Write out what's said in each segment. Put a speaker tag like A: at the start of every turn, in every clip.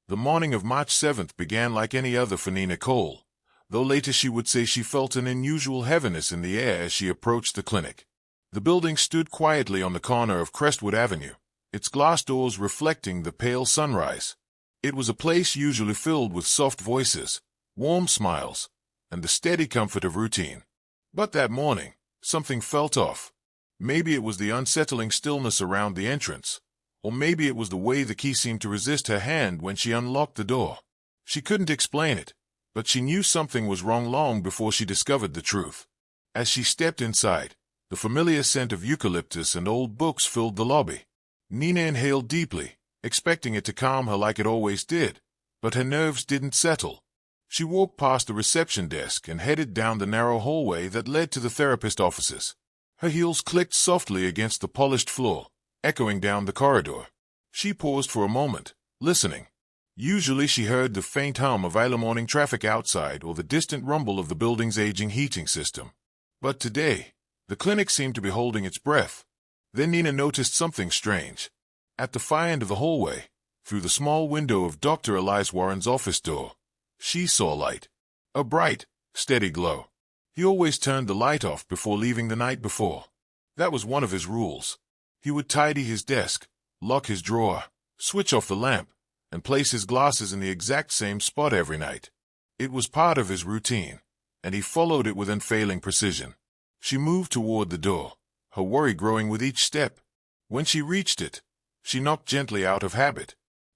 A: The morning of March 7th began like any other for Nina Cole, though later she would say she felt an unusual heaviness in the air as she approached the clinic. The building stood quietly on the corner of Crestwood Avenue, its glass doors reflecting the pale sunrise. It was a place usually filled with soft voices, warm smiles, and the steady comfort of routine. But that morning, something felt off. Maybe it was the unsettling stillness around the entrance, or maybe it was the way the key seemed to resist her hand when she unlocked the door. She couldn't explain it, but she knew something was wrong long before she discovered the truth. As she stepped inside, the familiar scent of eucalyptus and old books filled the lobby. Nina inhaled deeply, expecting it to calm her like it always did, but her nerves didn't settle. She walked past the reception desk and headed down the narrow hallway that led to the therapist offices. Her heels clicked softly against the polished floor, echoing down the corridor. She paused for a moment, listening. Usually she heard the faint hum of early morning traffic outside or the distant rumble of the building's aging heating system. But today, the clinic seemed to be holding its breath. Then Nina noticed something strange. At the far end of the hallway, through the small window of Dr. Elias Warren's office door, she saw light. A bright, steady glow. He always turned the light off before leaving the night before. That was one of his rules. He would tidy his desk, lock his drawer, switch off the lamp, and place his glasses in the exact same spot every night. It was part of his routine, and he followed it with unfailing precision. She moved toward the door, her worry growing with each step. When she reached it, she knocked gently out of habit.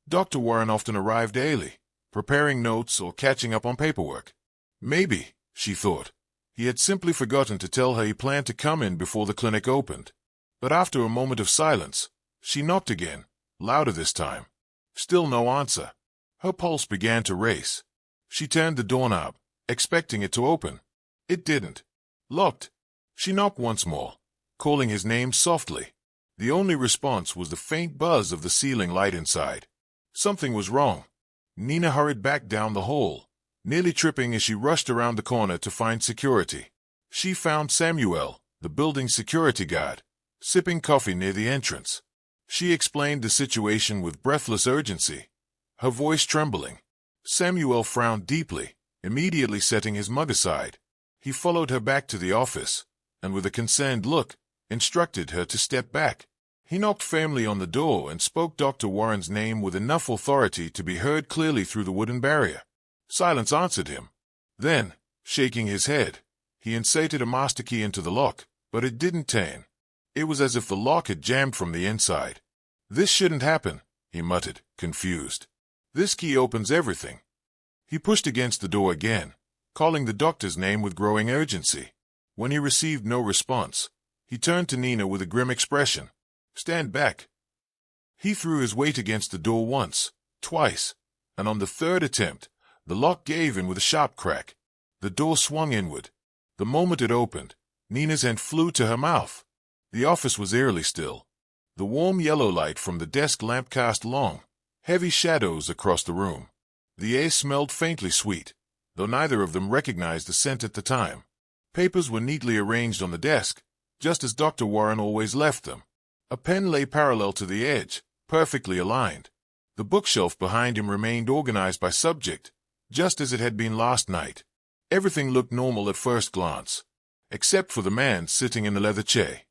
A: Dr. Warren often arrived early, preparing notes or catching up on paperwork. Maybe, she thought, he had simply forgotten to tell her he planned to come in before the clinic opened. But after a moment of silence, she knocked again, louder this time. Still no answer. Her pulse began to race. She turned the doorknob, expecting it to open. It didn't. Locked. She knocked once more, calling his name softly. The only response was the faint buzz of the ceiling light inside. Something was wrong. Nina hurried back down the hall, nearly tripping as she rushed around the corner to find security. She found Samuel, the building's security guard, sipping coffee near the entrance. She explained the situation with breathless urgency, her voice trembling. Samuel frowned deeply, immediately setting his mug aside. He followed her back to the office, and with a concerned look, instructed her to step back. He knocked firmly on the door and spoke Dr. Warren's name with enough authority to be heard clearly through the wooden barrier. Silence answered him. Then, shaking his head, he inserted a master key into the lock, but it didn't turn. It was as if the lock had jammed from the inside. "This shouldn't happen," he muttered, confused. "This key opens everything." He pushed against the door again, calling the doctor's name with growing urgency. When he received no response, he turned to Nina with a grim expression. "Stand back." He threw his weight against the door once, twice, and on the third attempt, the lock gave in with a sharp crack. The door swung inward. The moment it opened, Nina's hand flew to her mouth. The office was eerily still. The warm yellow light from the desk lamp cast long, heavy shadows across the room. The air smelled faintly sweet, though neither of them recognized the scent at the time. Papers were neatly arranged on the desk, just as Dr. Warren always left them. A pen lay parallel to the edge, perfectly aligned. The bookshelf behind him remained organized by subject, just as it had been last night. Everything looked normal at first glance, except for the man sitting in the leather chair.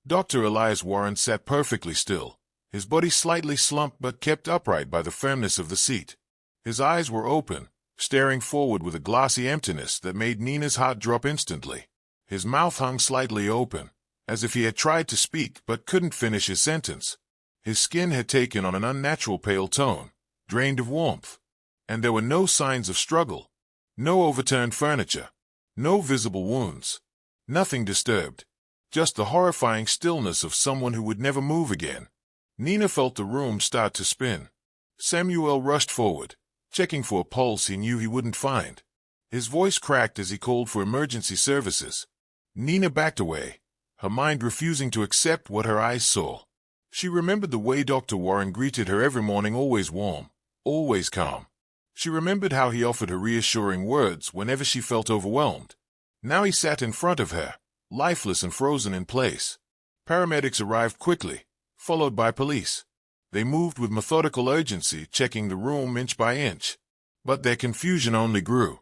A: Dr. Elias Warren sat perfectly still, his body slightly slumped but kept upright by the firmness of the seat. His eyes were open, staring forward with a glassy emptiness that made Nina's heart drop instantly. His mouth hung slightly open, as if he had tried to speak but couldn't finish his sentence. His skin had taken on an unnatural pale tone, drained of warmth, and there were no signs of struggle, no overturned furniture, no visible wounds, nothing disturbed, just the horrifying stillness of someone who would never move again. Nina felt the room start to spin. Samuel rushed forward, checking for a pulse he knew he wouldn't find. His voice cracked as he called for emergency services. Nina backed away, her mind refusing to accept what her eyes saw. She remembered the way Dr. Warren greeted her every morning, always warm, always calm. She remembered how he offered her reassuring words whenever she felt overwhelmed. Now he sat in front of her, lifeless and frozen in place. Paramedics arrived quickly, followed by police. They moved with methodical urgency, checking the room inch by inch. But their confusion only grew.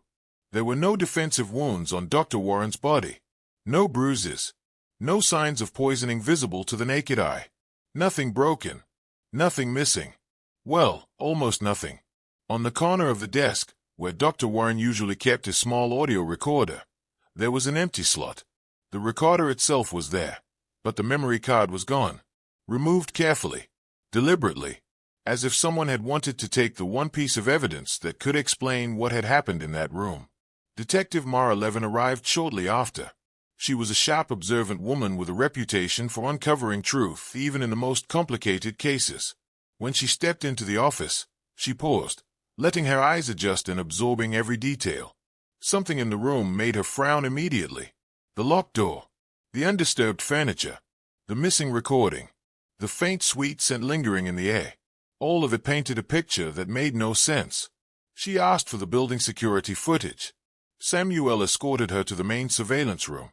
A: There were no defensive wounds on Dr. Warren's body. No bruises. No signs of poisoning visible to the naked eye. Nothing broken. Nothing missing. Well, almost nothing. On the corner of the desk, where Dr. Warren usually kept his small audio recorder, there was an empty slot. The recorder itself was there, but the memory card was gone. Removed carefully. Deliberately. As if someone had wanted to take the one piece of evidence that could explain what had happened in that room. Detective Mara Levin arrived shortly after. She was a sharp, observant woman with a reputation for uncovering truth, even in the most complicated cases. When she stepped into the office, she paused, letting her eyes adjust and absorbing every detail. Something in the room made her frown immediately. The locked door, the undisturbed furniture, the missing recording, the faint sweet scent lingering in the air. All of it painted a picture that made no sense. She asked for the building security footage. Samuel escorted her to the main surveillance room.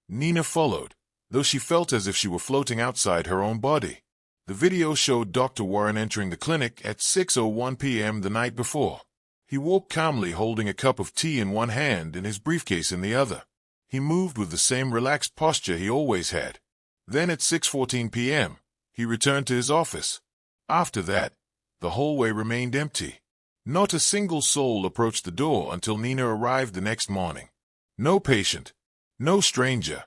A: Nina followed, though she felt as if she were floating outside her own body. The video showed Dr. Warren entering the clinic at 6:01 p.m. the night before. He walked calmly, holding a cup of tea in one hand and his briefcase in the other. He moved with the same relaxed posture he always had. Then at 6:14 p.m., he returned to his office. After that, the hallway remained empty. Not a single soul approached the door until Nina arrived the next morning. No patient, no stranger,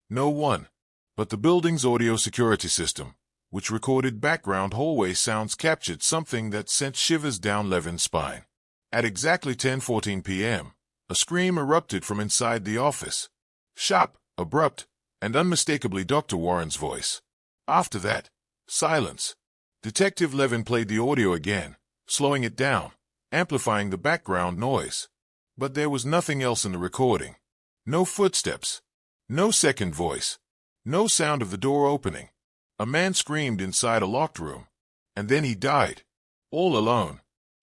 A: no one. But the building's audio security system, which recorded background hallway sounds, captured something that sent shivers down Levin's spine. At exactly 10:14 p.m., a scream erupted from inside the office. Sharp, abrupt, and unmistakably Dr. Warren's voice. After that, silence. Detective Levin played the audio again, slowing it down, amplifying the background noise. But there was nothing else in the recording. No footsteps. No second voice. No sound of the door opening. A man screamed inside a locked room. And then he died. All alone.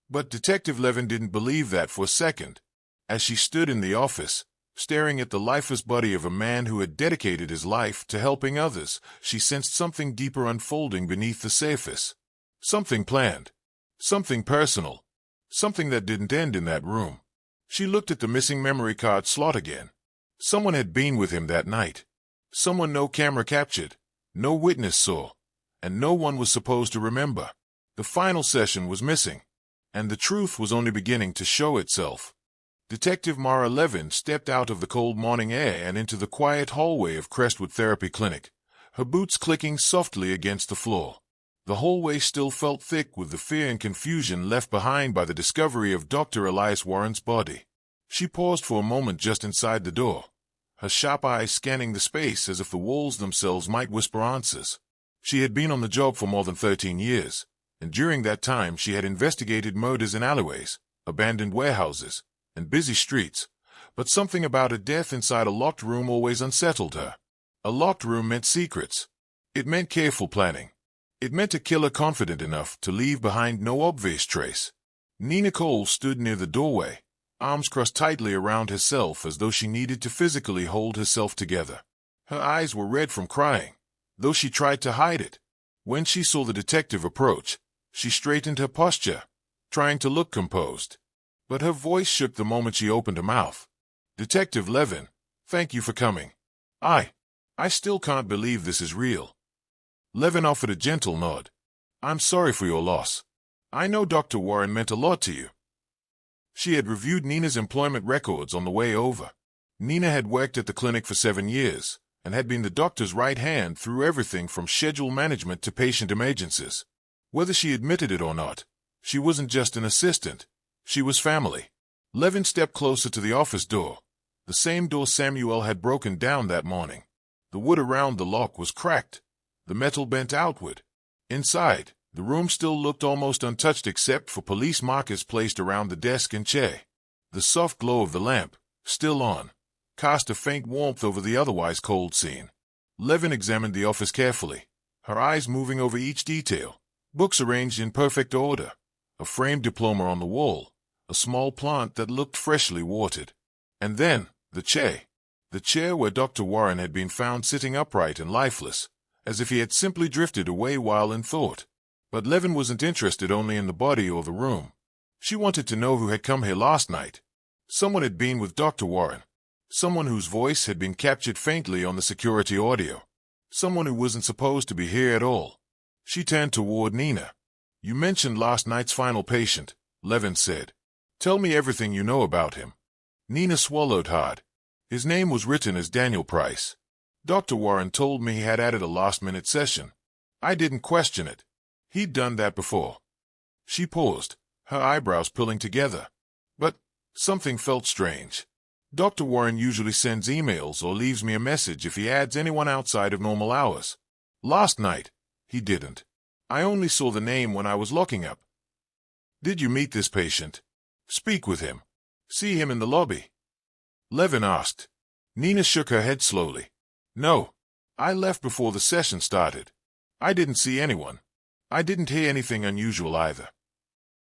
A: But Detective Levin didn't believe that for a second. As she stood in the office, staring at the lifeless body of a man who had dedicated his life to helping others, she sensed something deeper unfolding beneath the surface. Something planned. Something personal. Something that didn't end in that room. She looked at the missing memory card slot again. Someone had been with him that night. Someone no camera captured, no witness saw, and no one was supposed to remember. The final session was missing, and the truth was only beginning to show itself. Detective Mara Levin stepped out of the cold morning air and into the quiet hallway of Crestwood Therapy Clinic, her boots clicking softly against the floor. The hallway still felt thick with the fear and confusion left behind by the discovery of Dr. Elias Warren's body. She paused for a moment just inside the door, her sharp eyes scanning the space as if the walls themselves might whisper answers. She had been on the job for more than 13 years, and during that time she had investigated murders in alleyways, abandoned warehouses, and busy streets, but something about a death inside a locked room always unsettled her. A locked room meant secrets. It meant careful planning. It meant a killer confident enough to leave behind no obvious trace. Nina Cole stood near the doorway, arms crossed tightly around herself as though she needed to physically hold herself together. Her eyes were red from crying, though she tried to hide it. When she saw the detective approach, she straightened her posture, trying to look composed. But her voice shook the moment she opened her mouth. "Detective Levin, thank you for coming. I still can't believe this is real." Levin offered a gentle nod. "I'm sorry for your loss. I know Dr. Warren meant a lot to you." She had reviewed Nina's employment records on the way over. Nina had worked at the clinic for 7 years, and had been the doctor's right hand through everything from schedule management to patient emergencies. Whether she admitted it or not, she wasn't just an assistant. She was family. Levin stepped closer to the office door, the same door Samuel had broken down that morning. The wood around the lock was cracked, the metal bent outward. Inside, the room still looked almost untouched except for police markers placed around the desk and chair. The soft glow of the lamp, still on, cast a faint warmth over the otherwise cold scene. Levin examined the office carefully, her eyes moving over each detail. Books arranged in perfect order, a framed diploma on the wall, a small plant that looked freshly watered. And then, the chair where Dr. Warren had been found sitting upright and lifeless, as if he had simply drifted away while in thought. But Levin wasn't interested only in the body or the room. She wanted to know who had come here last night. Someone had been with Dr. Warren. Someone whose voice had been captured faintly on the security audio. Someone who wasn't supposed to be here at all. She turned toward Nina. "You mentioned last night's final patient," Levin said. "Tell me everything you know about him." Nina swallowed hard. "His name was written as Daniel Price. Dr. Warren told me he had added a last-minute session. I didn't question it. He'd done that before." She paused, her eyebrows pulling together. But something felt strange. Dr. Warren usually sends emails or leaves me a message if he adds anyone outside of normal hours. Last night, he didn't. I only saw the name when I was locking up. "Did you meet this patient? Speak with him? See him in the lobby?" Levin asked. Nina shook her head slowly. "No. I left before the session started. I didn't see anyone. I didn't hear anything unusual either."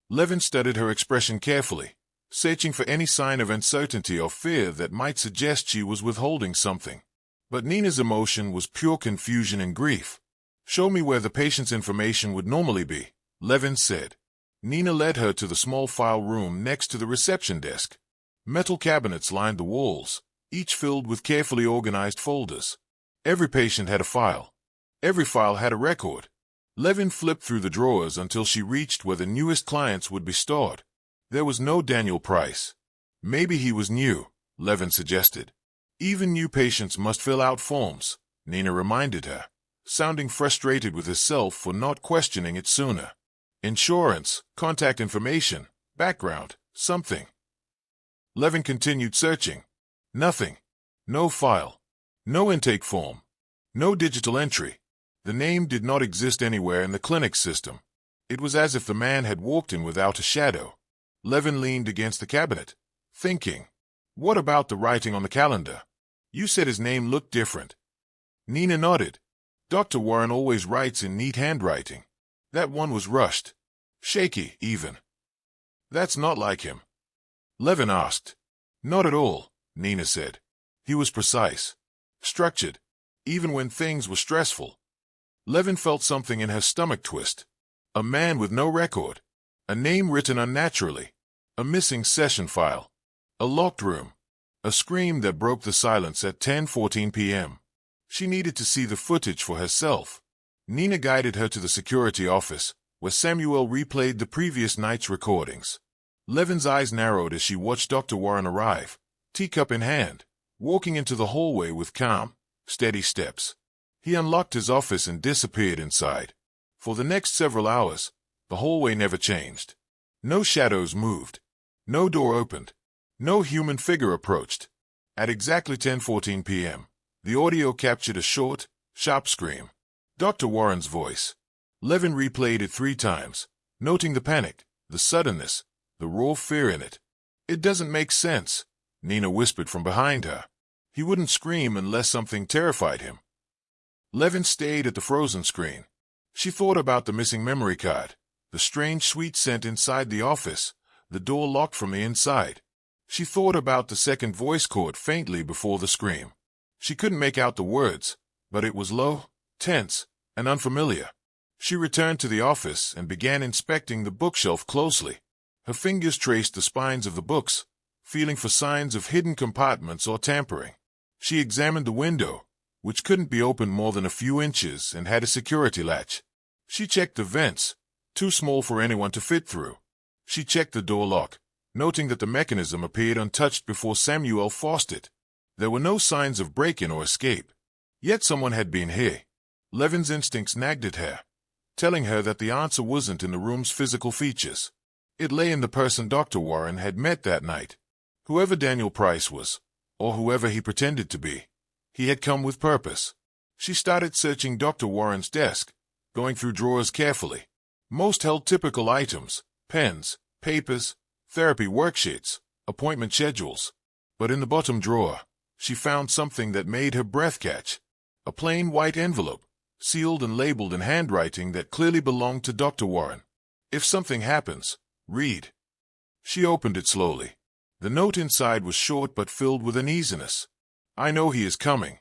A: Levin studied her expression carefully, searching for any sign of uncertainty or fear that might suggest she was withholding something. But Nina's emotion was pure confusion and grief. "Show me where the patient's information would normally be," Levin said. Nina led her to the small file room next to the reception desk. Metal cabinets lined the walls, each filled with carefully organized folders. Every patient had a file. Every file had a record. Levin flipped through the drawers until she reached where the newest clients would be stored. There was no Daniel Price. Maybe he was new, Levin suggested. "Even new patients must fill out forms," Nina reminded her, sounding frustrated with herself for not questioning it sooner. "Insurance, contact information, background, something." Levin continued searching. Nothing. No file. No intake form. No digital entry. The name did not exist anywhere in the clinic system. It was as if the man had walked in without a shadow. Levin leaned against the cabinet, thinking, "What about the writing on the calendar? You said his name looked different." Nina nodded. "Dr. Warren always writes in neat handwriting. That one was rushed. Shaky, even." "That's not like him." Levin asked. "Not at all," Nina said. "He was precise. Structured. Even when things were stressful." Levin felt something in her stomach twist. A man with no record. A name written unnaturally. A missing session file. A locked room. A scream that broke the silence at 10:14 p.m. She needed to see the footage for herself. Nina guided her to the security office, where Samuel replayed the previous night's recordings. Levin's eyes narrowed as she watched Dr. Warren arrive, teacup in hand, walking into the hallway with calm, steady steps. He unlocked his office and disappeared inside. For the next several hours, the hallway never changed. No shadows moved. No door opened. No human figure approached. At exactly 10:14 p.m., the audio captured a short, sharp scream. Dr. Warren's voice. Levin replayed it 3 times, noting the panic, the suddenness, the raw fear in it. "It doesn't make sense," Nina whispered from behind her. "He wouldn't scream unless something terrified him." Levin stayed at the frozen screen. She thought about the missing memory card, the strange sweet scent inside the office, the door locked from the inside. She thought about the second voice caught faintly before the scream. She couldn't make out the words, but it was low, tense, and unfamiliar. She returned to the office and began inspecting the bookshelf closely. Her fingers traced the spines of the books, feeling for signs of hidden compartments or tampering. She examined the window, which couldn't be opened more than a few inches and had a security latch. She checked the vents, too small for anyone to fit through. She checked the door lock, noting that the mechanism appeared untouched before Samuel forced it. There were no signs of break-in or escape. Yet someone had been here. Levin's instincts nagged at her, telling her that the answer wasn't in the room's physical features. It lay in the person Dr. Warren had met that night. Whoever Daniel Price was, or whoever he pretended to be, he had come with purpose. She started searching Dr. Warren's desk, going through drawers carefully. Most held typical items, pens, papers, therapy worksheets, appointment schedules. But in the bottom drawer, she found something that made her breath catch. A plain white envelope, sealed and labeled in handwriting that clearly belonged to Dr. Warren. "If something happens, read." She opened it slowly. The note inside was short but filled with uneasiness. "I know he is coming.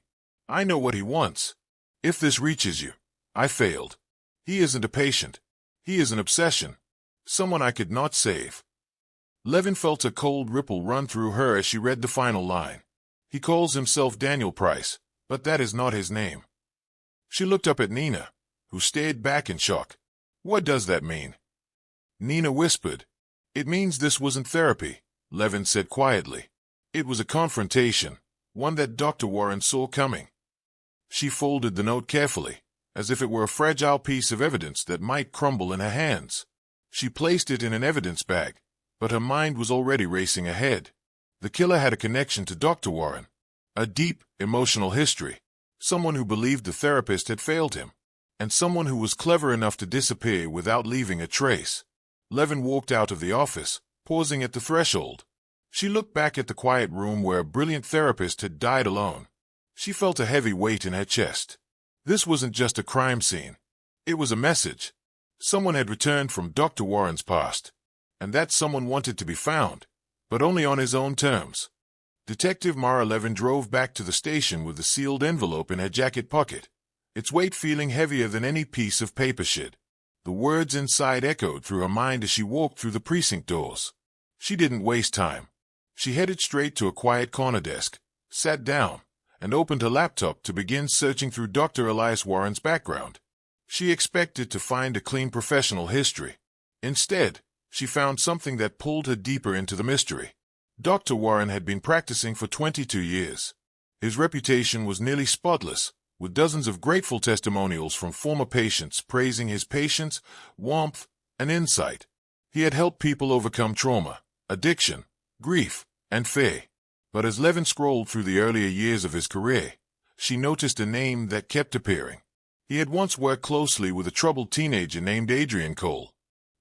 A: I know what he wants. If this reaches you, I failed. He isn't a patient. He is an obsession. Someone I could not save. Levin felt a cold ripple run through her as she read the final line. He calls himself Daniel Price, but that is not his name. She looked up at Nina, who stared back in shock. What does that mean? Nina whispered. It means this wasn't therapy, Levin said quietly. It was a confrontation, one that Dr. Warren saw coming. She folded the note carefully, as if it were a fragile piece of evidence that might crumble in her hands. She placed it in an evidence bag, but her mind was already racing ahead. The killer had a connection to Dr. Warren, a deep, emotional history, someone who believed the therapist had failed him, and someone who was clever enough to disappear without leaving a trace. Levin walked out of the office, pausing at the threshold. She looked back at the quiet room where a brilliant therapist had died alone. She felt a heavy weight in her chest. This wasn't just a crime scene. It was a message. Someone had returned from Dr. Warren's past, and that someone wanted to be found, but only on his own terms. Detective Mara Levin drove back to the station with the sealed envelope in her jacket pocket, its weight feeling heavier than any piece of paper should. The words inside echoed through her mind as she walked through the precinct doors. She didn't waste time. She headed straight to a quiet corner desk, sat down, and opened her laptop to begin searching through Dr. Elias Warren's background. She expected to find a clean professional history. Instead, she found something that pulled her deeper into the mystery. Dr. Warren had been practicing for 22 years. His reputation was nearly spotless, with dozens of grateful testimonials from former patients praising his patience, warmth, and insight. He had helped people overcome trauma, addiction, grief, and fear. But as Levin scrolled through the earlier years of his career, she noticed a name that kept appearing. He had once worked closely with a troubled teenager named Adrian Cole.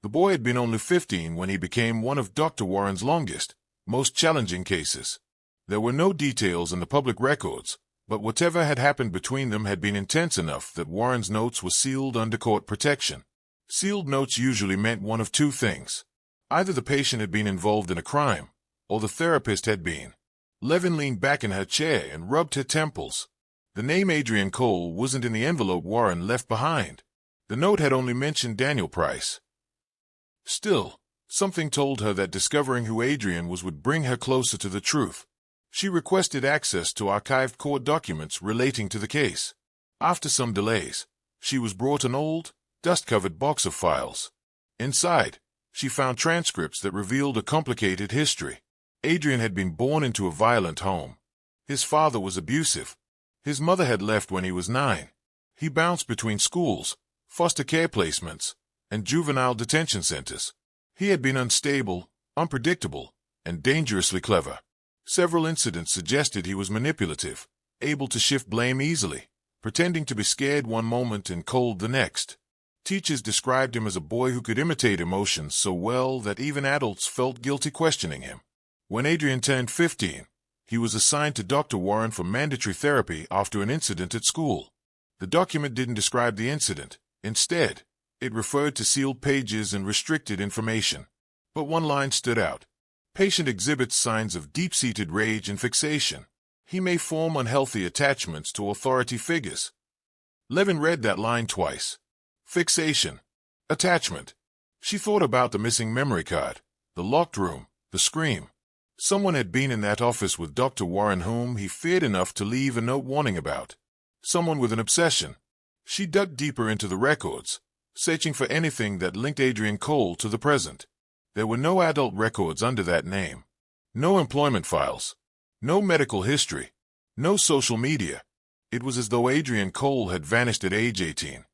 A: The boy had been only 15 when he became one of Dr. Warren's longest, most challenging cases. There were no details in the public records, but whatever had happened between them had been intense enough that Warren's notes were sealed under court protection. Sealed notes usually meant one of two things. Either the patient had been involved in a crime, or the therapist had been. Levin leaned back in her chair and rubbed her temples. The name Adrian Cole wasn't in the envelope Warren left behind. The note had only mentioned Daniel Price. Still, something told her that discovering who Adrian was would bring her closer to the truth. She requested access to archived court documents relating to the case. After some delays, she was brought an old, dust-covered box of files. Inside, she found transcripts that revealed a complicated history. Adrian had been born into a violent home. His father was abusive. His mother had left when he was 9. He bounced between schools, foster care placements, and juvenile detention centers. He had been unstable, unpredictable, and dangerously clever. Several incidents suggested he was manipulative, able to shift blame easily, pretending to be scared one moment and cold the next. Teachers described him as a boy who could imitate emotions so well that even adults felt guilty questioning him. When Adrian turned 15, he was assigned to Dr. Warren for mandatory therapy after an incident at school. The document didn't describe the incident. Instead, it referred to sealed pages and restricted information. But one line stood out. Patient exhibits signs of deep-seated rage and fixation. He may form unhealthy attachments to authority figures. Levin read that line twice. Fixation. Attachment. She thought about the missing memory card, the locked room, the scream. Someone had been in that office with Dr. Warren whom he feared enough to leave a note warning about. Someone with an obsession. She dug deeper into the records, searching for anything that linked Adrian Cole to the present. There were no adult records under that name. No employment files. No medical history. No social media. It was as though Adrian Cole had vanished at age 18.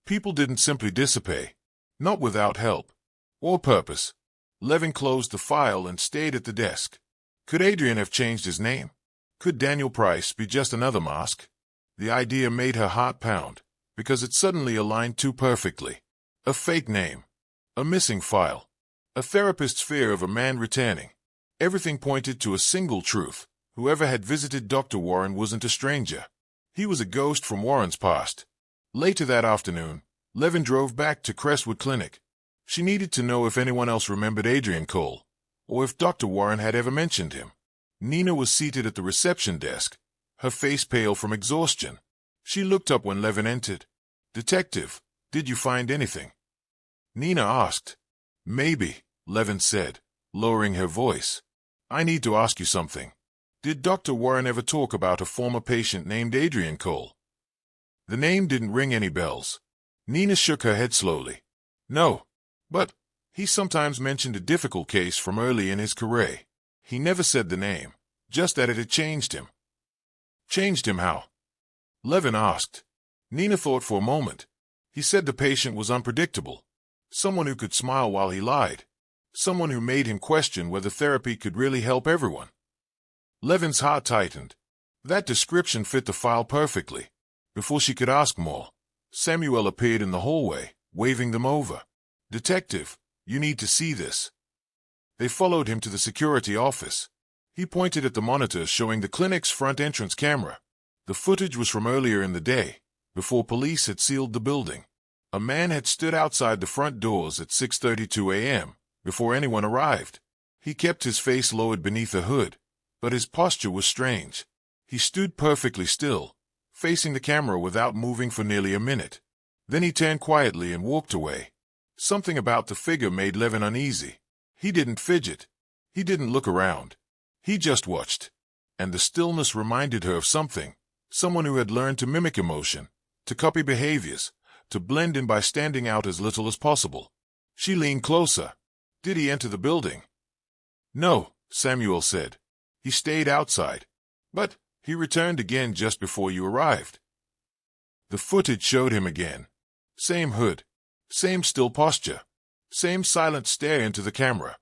A: People didn't simply disappear. Not without help. Or purpose. Levin closed the file and stayed at the desk. Could Adrian have changed his name? Could Daniel Price be just another mask? The idea made her heart pound, because it suddenly aligned too perfectly. A fake name. A missing file. A therapist's fear of a man returning. Everything pointed to a single truth. Whoever had visited Dr. Warren wasn't a stranger. He was a ghost from Warren's past. Later that afternoon, Levin drove back to Crestwood Clinic. She needed to know if anyone else remembered Adrian Cole, or if Dr. Warren had ever mentioned him. Nina was seated at the reception desk, her face pale from exhaustion. She looked up when Levin entered. "Detective, did you find anything?" Nina asked. Maybe, Levin said, lowering her voice. I need to ask you something. Did Dr. Warren ever talk about a former patient named Adrian Cole? The name didn't ring any bells. Nina shook her head slowly. No, but he sometimes mentioned a difficult case from early in his career. He never said the name, just that it had changed him. Changed him how? Levin asked. Nina thought for a moment. He said the patient was unpredictable. Someone who could smile while he lied. Someone who made him question whether therapy could really help everyone. Levin's heart tightened. That description fit the file perfectly. Before she could ask more, Samuel appeared in the hallway, waving them over. Detective, you need to see this. They followed him to the security office. He pointed at the monitor showing the clinic's front entrance camera. The footage was from earlier in the day, before police had sealed the building. A man had stood outside the front doors at 6:32 a.m., before anyone arrived. He kept his face lowered beneath a hood, but his posture was strange. He stood perfectly still, facing the camera without moving for nearly a minute. Then he turned quietly and walked away. Something about the figure made Levin uneasy. He didn't fidget. He didn't look around. He just watched. And the stillness reminded her of something. Someone who had learned to mimic emotion, to copy behaviors, to blend in by standing out as little as possible. She leaned closer. Did he enter the building? No, Samuel said. He stayed outside. But he returned again just before you arrived. The footage showed him again. Same hood. Same still posture. Same silent stare into the camera.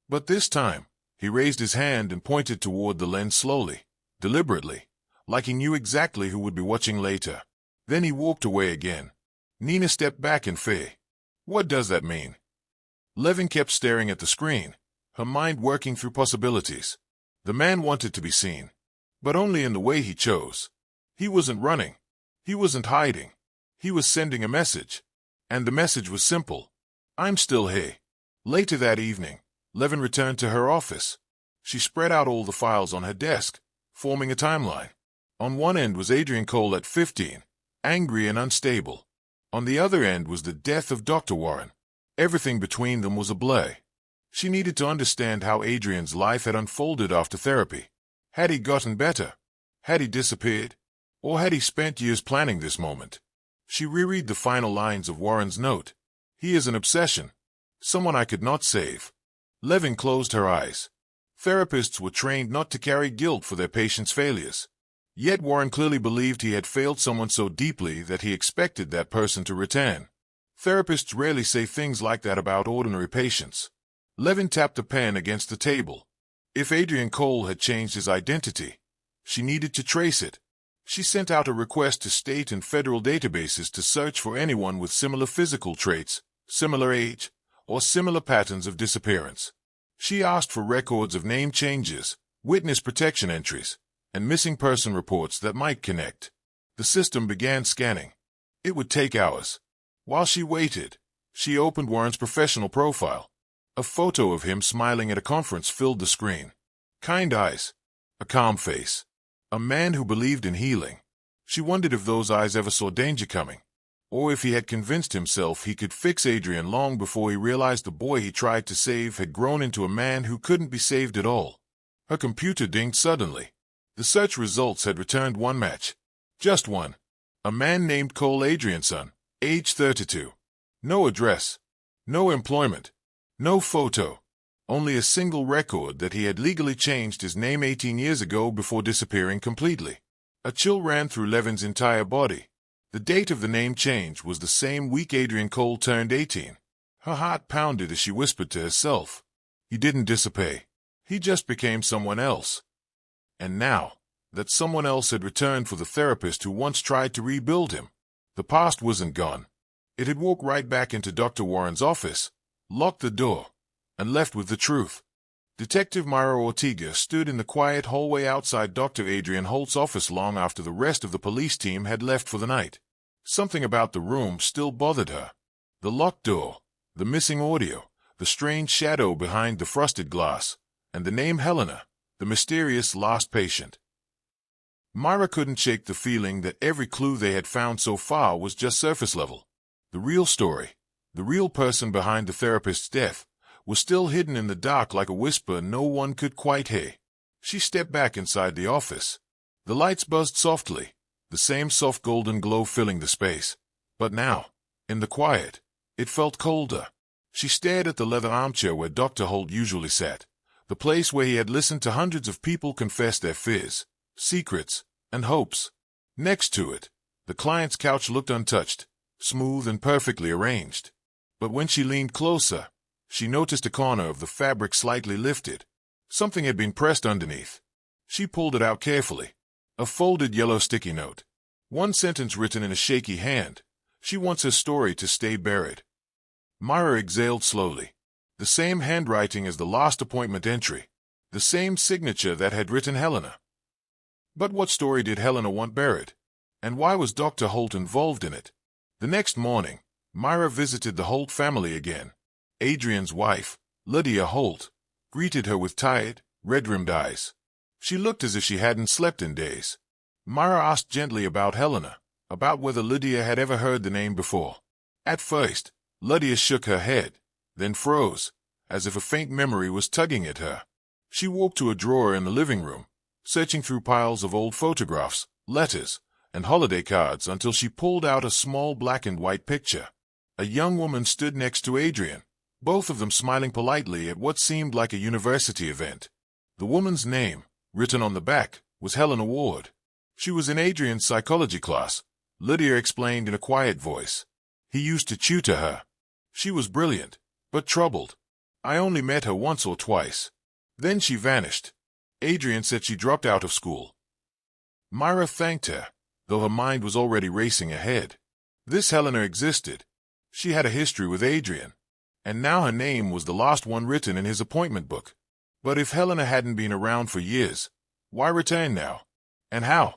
A: But this time, he raised his hand and pointed toward the lens slowly, deliberately, like he knew exactly who would be watching later. Then he walked away again. Nina stepped back in fear. What does that mean? Levin kept staring at the screen, her mind working through possibilities. The man wanted to be seen, but only in the way he chose. He wasn't running. He wasn't hiding. He was sending a message. And the message was simple. I'm still here. Later that evening, Levin returned to her office. She spread out all the files on her desk, forming a timeline. On one end was Adrian Cole at 15, angry and unstable. On the other end was the death of Dr. Warren. Everything between them was a blur. She needed to understand how Adrian's life had unfolded after therapy. Had he gotten better? Had he disappeared? Or had he spent years planning this moment? She reread the final lines of Warren's note. He is an obsession. Someone I could not save. Levin closed her eyes. Therapists were trained not to carry guilt for their patients' failures. Yet Warren clearly believed he had failed someone so deeply that he expected that person to return. Therapists rarely say things like that about ordinary patients. Levin tapped a pen against the table. If Adrian Cole had changed his identity, she needed to trace it. She sent out a request to state and federal databases to search for anyone with similar physical traits, similar age, or similar patterns of disappearance. She asked for records of name changes, witness protection entries, and missing person reports that might connect. The system began scanning. It would take hours. While she waited, she opened Warren's professional profile. A photo of him smiling at a conference filled the screen. Kind eyes. A calm face. A man who believed in healing. She wondered if those eyes ever saw danger coming, or if he had convinced himself he could fix Adrian long before he realized the boy he tried to save had grown into a man who couldn't be saved at all. Her computer dinged suddenly. The search results had returned one match. Just one. A man named Cole Adrianson, age 32. No address. No employment. No photo. Only a single record that he had legally changed his name 18 years ago before disappearing completely. A chill ran through Levin's entire body. The date of the name change was the same week Adrian Cole turned 18. Her heart pounded as she whispered to herself. He didn't disappear. He just became someone else. And now, that someone else had returned for the therapist who once tried to rebuild him. The past wasn't gone. It had walked right back into Dr. Warren's office, locked the door, and left with the truth. Detective Myra Ortega stood in the quiet hallway outside Dr. Adrian Holt's office long after the rest of the police team had left for the night. Something about the room still bothered her. The locked door, the missing audio, the strange shadow behind the frosted glass, and the name Helena, the mysterious last patient. Myra couldn't shake the feeling that every clue they had found so far was just surface level. The real story, The real person behind the therapist's death was still hidden in the dark like a whisper no one could quite hear. She stepped back inside the office. The lights buzzed softly, the same soft golden glow filling the space. But now, in the quiet, it felt colder. She stared at the leather armchair where Dr. Holt usually sat, the place where he had listened to hundreds of people confess their fears, secrets, and hopes. Next to it, the client's couch looked untouched, smooth and perfectly arranged. But when she leaned closer, she noticed a corner of the fabric slightly lifted. Something had been pressed underneath. She pulled it out carefully. A folded yellow sticky note. One sentence written in a shaky hand. She wants her story to stay buried. Myra exhaled slowly. The same handwriting as the last appointment entry. The same signature that had written Helena. But what story did Helena want buried? And why was Dr. Holt involved in it? The next morning, Myra visited the Holt family again. Adrian's wife, Lydia Holt, greeted her with tired, red-rimmed eyes. She looked as if she hadn't slept in days. Myra asked gently about Helena, about whether Lydia had ever heard the name before. At first, Lydia shook her head, then froze, as if a faint memory was tugging at her. She walked to a drawer in the living room, searching through piles of old photographs, letters, and holiday cards until she pulled out a small black and white picture. A young woman stood next to Adrian, both of them smiling politely at what seemed like a university event. The woman's name, written on the back, was Helena Ward. She was in Adrian's psychology class, Lydia explained in a quiet voice. He used to tutor her. She was brilliant, but troubled. I only met her once or twice. Then she vanished. Adrian said she dropped out of school. Myra thanked her, though her mind was already racing ahead. This Helena existed. She had a history with Adrian, and now her name was the last one written in his appointment book. But if Helena hadn't been around for years, why return now? And how?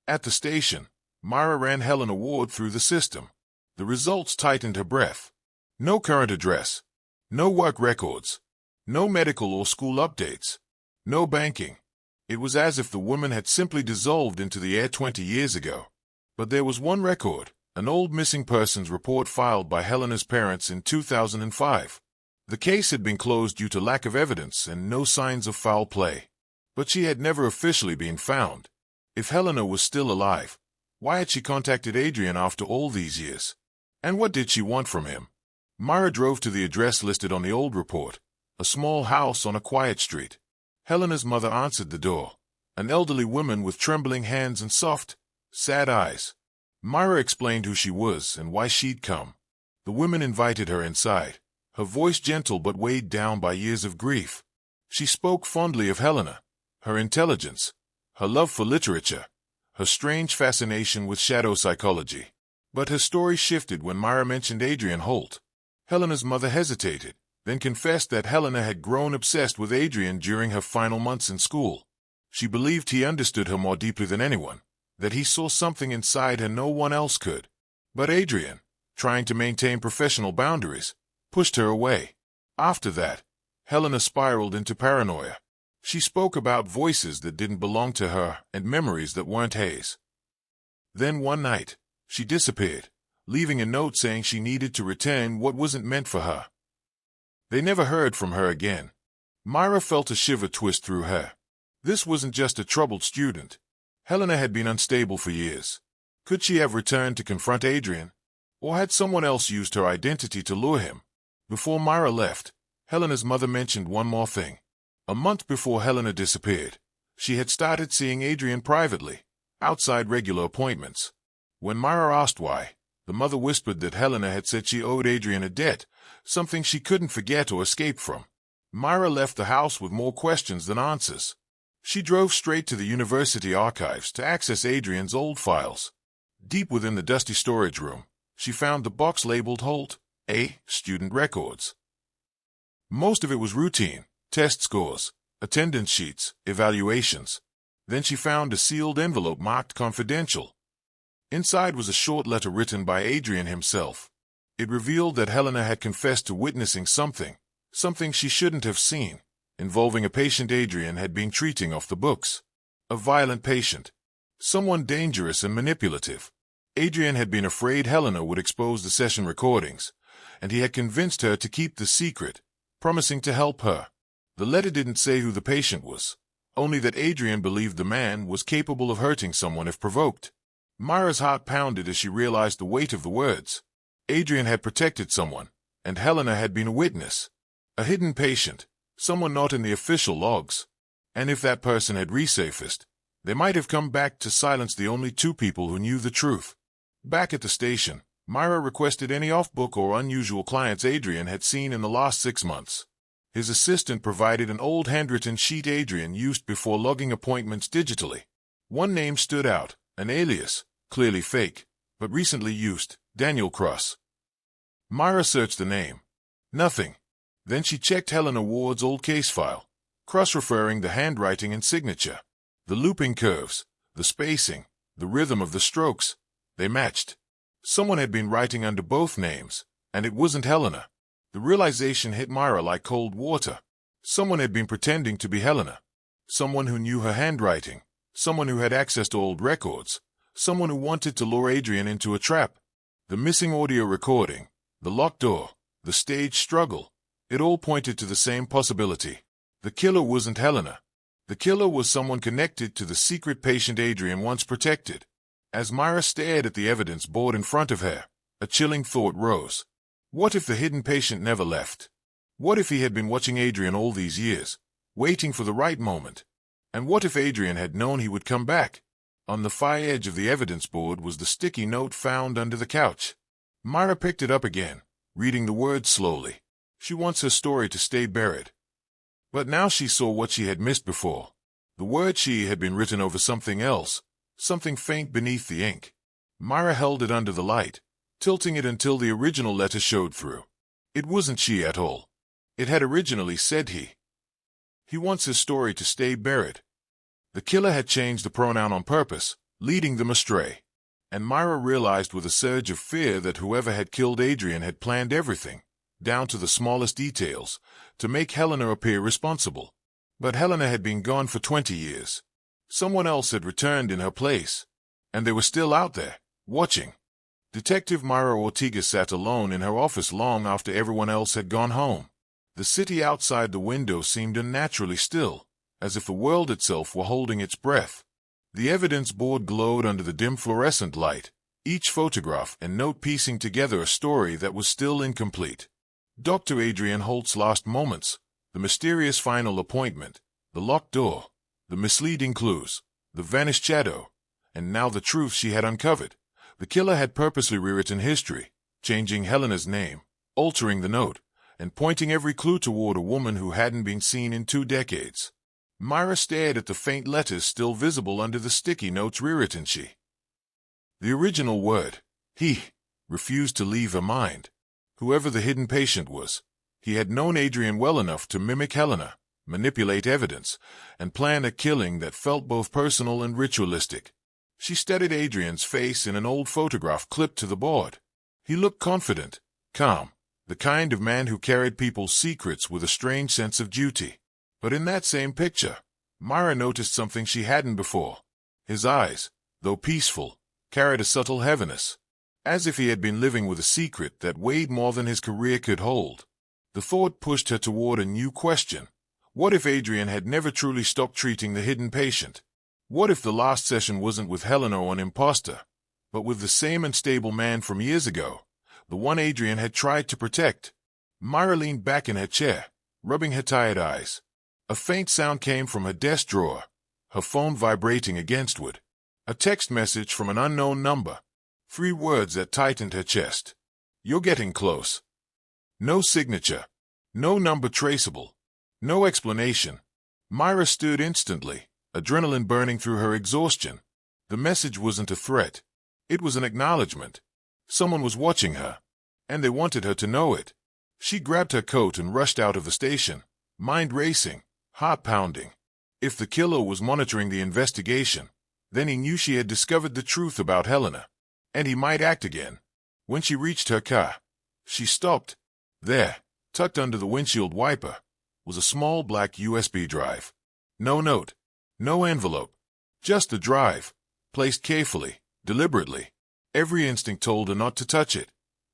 A: At the station, Myra ran Helena Ward through the system. The results tightened her breath. No current address. No work records. No medical or school updates. No banking. It was as if the woman had simply dissolved into the air 20 years ago. But there was one record, an old missing persons report filed by Helena's parents in 2005. The case had been closed due to lack of evidence and no signs of foul play. But she had never officially been found. If Helena was still alive, why had she contacted Adrian after all these years? And what did she want from him? Myra drove to the address listed on the old report, a small house on a quiet street. Helena's mother answered the door, an elderly woman with trembling hands and soft, sad eyes. Myra explained who she was and why she'd come. The woman invited her inside, her voice gentle but weighed down by years of grief. She spoke fondly of Helena, her intelligence, her love for literature, her strange fascination with shadow psychology. But her story shifted when Myra mentioned Adrian Holt. Helena's mother hesitated, then confessed that Helena had grown obsessed with Adrian during her final months in school. She believed he understood her more deeply than anyone, that he saw something inside her no one else could. But Adrian, trying to maintain professional boundaries, pushed her away. After that, Helena spiraled into paranoia. She spoke about voices that didn't belong to her and memories that weren't hers. Then one night, she disappeared, leaving a note saying she needed to return what wasn't meant for her. They never heard from her again. Myra felt a shiver twist through her. This wasn't just a troubled student. Helena had been unstable for years. Could she have returned to confront Adrian? Or had someone else used her identity to lure him? Before Myra left, Helena's mother mentioned one more thing. A month before Helena disappeared, she had started seeing Adrian privately, outside regular appointments. When Myra asked why, the mother whispered that Helena had said she owed Adrian a debt, something she couldn't forget or escape from. Myra left the house with more questions than answers. She drove straight to the university archives to access Adrian's old files. Deep within the dusty storage room, she found the box labeled Holt, A, Student Records. Most of it was routine, test scores, attendance sheets, evaluations. Then she found a sealed envelope marked confidential. Inside was a short letter written by Adrian himself. It revealed that Helena had confessed to witnessing something she shouldn't have seen, involving a patient Adrian had been treating off the books. A violent patient. Someone dangerous and manipulative. Adrian had been afraid Helena would expose the session recordings, and he had convinced her to keep the secret, promising to help her. The letter didn't say who the patient was, only that Adrian believed the man was capable of hurting someone if provoked. Myra's heart pounded as she realized the weight of the words. Adrian had protected someone, and Helena had been a witness. A hidden patient, someone not in the official logs. And if that person had resurfaced, they might have come back to silence the only two people who knew the truth. Back at the station, Myra requested any off-book or unusual clients Adrian had seen in the last 6 months. His assistant provided an old handwritten sheet Adrian used before logging appointments digitally. One name stood out, an alias, clearly fake, but recently used, Daniel Cross. Myra searched the name. Nothing. Then she checked Helena Ward's old case file, cross-referring the handwriting and signature. The looping curves, the spacing, the rhythm of the strokes, they matched. Someone had been writing under both names, and it wasn't Helena. The realization hit Myra like cold water. Someone had been pretending to be Helena. Someone who knew her handwriting. Someone who had access to old records. Someone who wanted to lure Adrian into a trap. The missing audio recording, the locked door, the stage struggle, it all pointed to the same possibility. The killer wasn't Helena. The killer was someone connected to the secret patient Adrian once protected. As Myra stared at the evidence board in front of her, a chilling thought rose. What if the hidden patient never left? What if he had been watching Adrian all these years, waiting for the right moment? And what if Adrian had known he would come back? On the far edge of the evidence board was the sticky note found under the couch. Myra picked it up again, reading the words slowly. She wants her story to stay buried. But now she saw what she had missed before. The word "she" had been written over something else, something faint beneath the ink. Myra held it under the light, tilting it until the original letter showed through. It wasn't "she" at all. It had originally said "he." He wants his story to stay buried. The killer had changed the pronoun on purpose, leading them astray. And Myra realized with a surge of fear that whoever had killed Adrian had planned everything, down to the smallest details, to make Helena appear responsible. But Helena had been gone for 20 years. Someone else had returned in her place, and they were still out there, watching. Detective Myra Ortega sat alone in her office long after everyone else had gone home. The city outside the window seemed unnaturally still, as if the world itself were holding its breath. The evidence board glowed under the dim fluorescent light, each photograph and note piecing together a story that was still incomplete. Dr. Adrian Holt's last moments, the mysterious final appointment, the locked door, the misleading clues, the vanished shadow, and now the truth she had uncovered. The killer had purposely rewritten history, changing Helena's name, altering the note, and pointing every clue toward a woman who hadn't been seen in 2 decades. Myra stared at the faint letters still visible under the sticky notes rewritten "she." The original word, "he," refused to leave her mind. Whoever the hidden patient was, he had known Adrian well enough to mimic Helena, manipulate evidence, and plan a killing that felt both personal and ritualistic. She studied Adrian's face in an old photograph clipped to the board. He looked confident, calm, the kind of man who carried people's secrets with a strange sense of duty. But in that same picture, Myra noticed something she hadn't before. His eyes, though peaceful, carried a subtle heaviness, as if he had been living with a secret that weighed more than his career could hold. The thought pushed her toward a new question. What if Adrian had never truly stopped treating the hidden patient? What if the last session wasn't with Helena or an imposter, but with the same unstable man from years ago, the one Adrian had tried to protect? Myra leaned back in her chair, rubbing her tired eyes. A faint sound came from her desk drawer, her phone vibrating against wood. A text message from an unknown number. 3 words that tightened her chest. "You're getting close." No signature. No number traceable. No explanation. Myra stood instantly, adrenaline burning through her exhaustion. The message wasn't a threat. It was an acknowledgement. Someone was watching her, and they wanted her to know it. She grabbed her coat and rushed out of the station, mind racing, heart pounding. If the killer was monitoring the investigation, then he knew she had discovered the truth about Helena, and he might act again. When she reached her car, she stopped. There, tucked under the windshield wiper, was a small black USB drive. No note, no envelope, just the drive, placed carefully, deliberately. Every instinct told her not to touch it,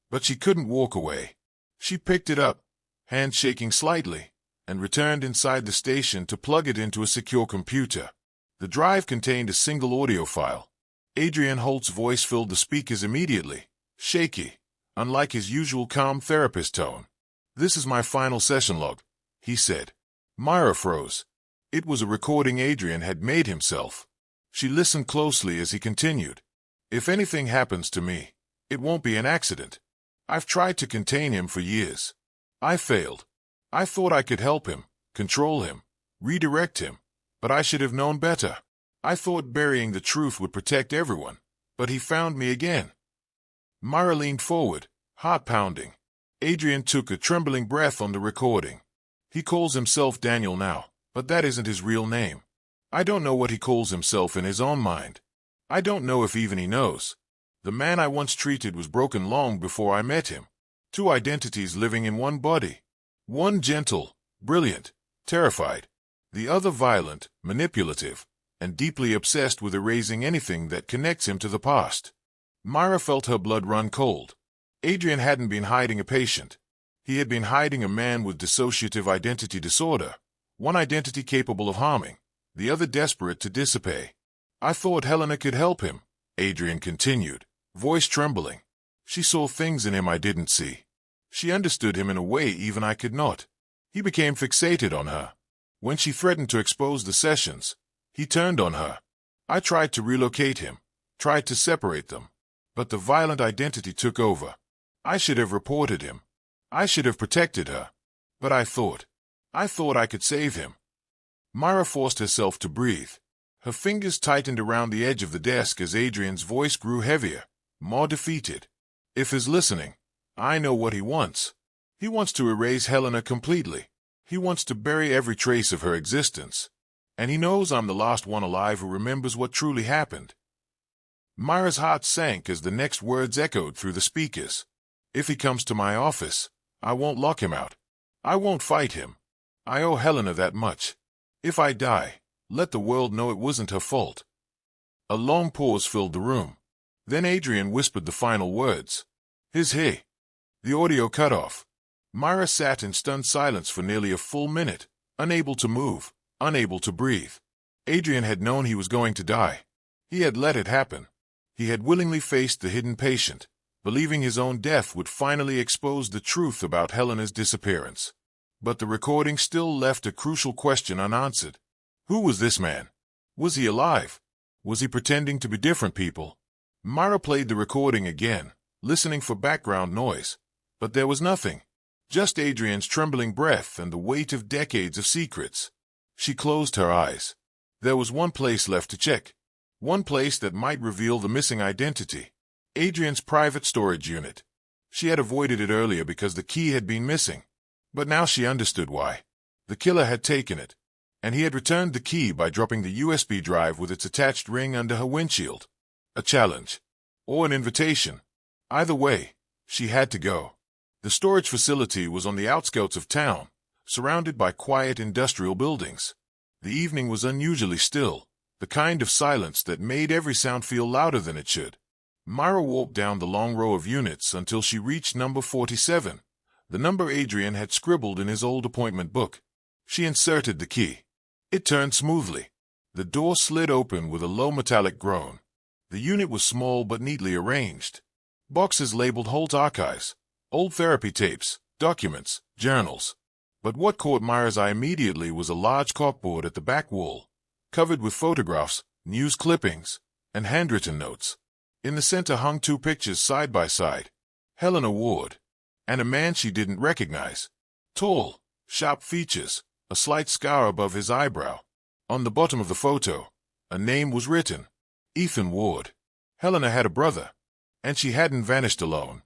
A: but she couldn't walk away. She picked it up, hand shaking slightly, and returned inside the station to plug it into a secure computer. The drive contained a single audio file. Adrian Holt's voice filled the speakers immediately, shaky, unlike his usual calm therapist tone. "This is my final session log," he said. Myra froze. It was a recording Adrian had made himself. She listened closely as he continued. "If anything happens to me, it won't be an accident. I've tried to contain him for years. I failed. I thought I could help him, control him, redirect him, but I should have known better. I thought burying the truth would protect everyone, but he found me again." Myra leaned forward, heart pounding. Adrian took a trembling breath on the recording. "He calls himself Daniel now, but that isn't his real name. I don't know what he calls himself in his own mind. I don't know if even he knows. The man I once treated was broken long before I met him. Two identities living in one body. One gentle, brilliant, terrified. The other violent, manipulative, and deeply obsessed with erasing anything that connects him to the past." Myra felt her blood run cold. Adrian hadn't been hiding a patient. He had been hiding a man with dissociative identity disorder, one identity capable of harming, the other desperate to dissipate. "I thought Helena could help him," Adrian continued, voice trembling. "She saw things in him I didn't see. She understood him in a way even I could not. He became fixated on her. When she threatened to expose the sessions, he turned on her. I tried to relocate him, tried to separate them, but the violent identity took over. I should have reported him. I should have protected her. But I thought I could save him." Myra forced herself to breathe. Her fingers tightened around the edge of the desk as Adrian's voice grew heavier, more defeated. "If he's listening, I know what he wants. He wants to erase Helena completely. He wants to bury every trace of her existence. And he knows I'm the last one alive who remembers what truly happened." Myra's heart sank as the next words echoed through the speakers. "If he comes to my office, I won't lock him out. I won't fight him. I owe Helena that much. If I die, let the world know it wasn't her fault." A long pause filled the room. Then Adrian whispered the final words. "His hey." The audio cut off. Myra sat in stunned silence for nearly a full minute, unable to move, unable to breathe. Adrian had known he was going to die. He had let it happen. He had willingly faced the hidden patient, believing his own death would finally expose the truth about Helena's disappearance. But the recording still left a crucial question unanswered. Who was this man? Was he alive? Was he pretending to be different people? Myra played the recording again, listening for background noise. But there was nothing. Just Adrian's trembling breath and the weight of decades of secrets. She closed her eyes. There was one place left to check. One place that might reveal the missing identity. Adrian's private storage unit. She had avoided it earlier because the key had been missing. But now she understood why. The killer had taken it, and he had returned the key by dropping the USB drive with its attached ring under her windshield. A challenge. Or an invitation. Either way, she had to go. The storage facility was on the outskirts of town, surrounded by quiet industrial buildings. The evening was unusually still, the kind of silence that made every sound feel louder than it should. Myra walked down the long row of units until she reached number 47, the number Adrian had scribbled in his old appointment book. She inserted the key. It turned smoothly. The door slid open with a low metallic groan. The unit was small but neatly arranged. Boxes labeled Holt Archives, old therapy tapes, documents, journals. But what caught Myra's eye immediately was a large corkboard at the back wall, covered with photographs, news clippings, and handwritten notes. In the center hung two pictures side by side, Helena Ward, and a man she didn't recognize. Tall, sharp features, a slight scar above his eyebrow. On the bottom of the photo, a name was written, Ethan Ward. Helena had a brother, and she hadn't vanished alone.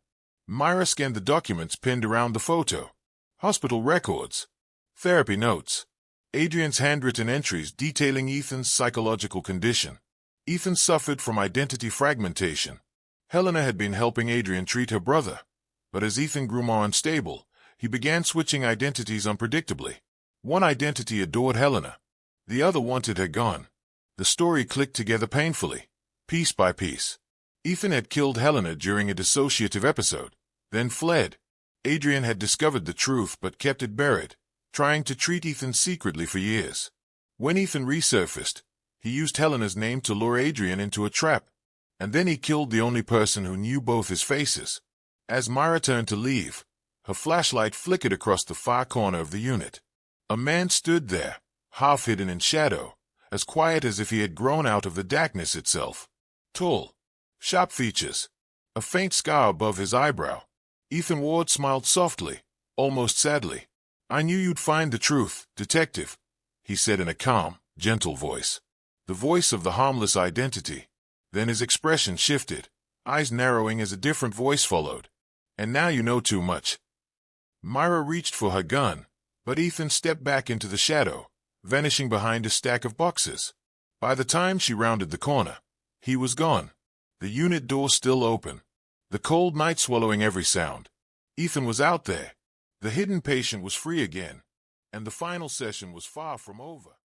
A: Myra scanned the documents pinned around the photo. Hospital records, therapy notes, Adrian's handwritten entries detailing Ethan's psychological condition. Ethan suffered from identity fragmentation. Helena had been helping Adrian treat her brother, but as Ethan grew more unstable, he began switching identities unpredictably. One identity adored Helena. The other wanted her gone. The story clicked together painfully, piece by piece. Ethan had killed Helena during a dissociative episode, then fled. Adrian had discovered the truth but kept it buried, trying to treat Ethan secretly for years. When Ethan resurfaced, he used Helena's name to lure Adrian into a trap, and then he killed the only person who knew both his faces. As Myra turned to leave, her flashlight flickered across the far corner of the unit. A man stood there, half hidden in shadow, as quiet as if he had grown out of the darkness itself. Tall, sharp features, a faint scar above his eyebrow. Ethan Ward smiled softly, almost sadly. "I knew you'd find the truth, detective," he said in a calm, gentle voice. The voice of the harmless identity. Then his expression shifted, eyes narrowing as a different voice followed. "And now you know too much." Myra reached for her gun, but Ethan stepped back into the shadow, vanishing behind a stack of boxes. By the time she rounded the corner, he was gone. The unit door still open, the cold night swallowing every sound. Ethan was out there. The hidden patient was free again, and the final session was far from over.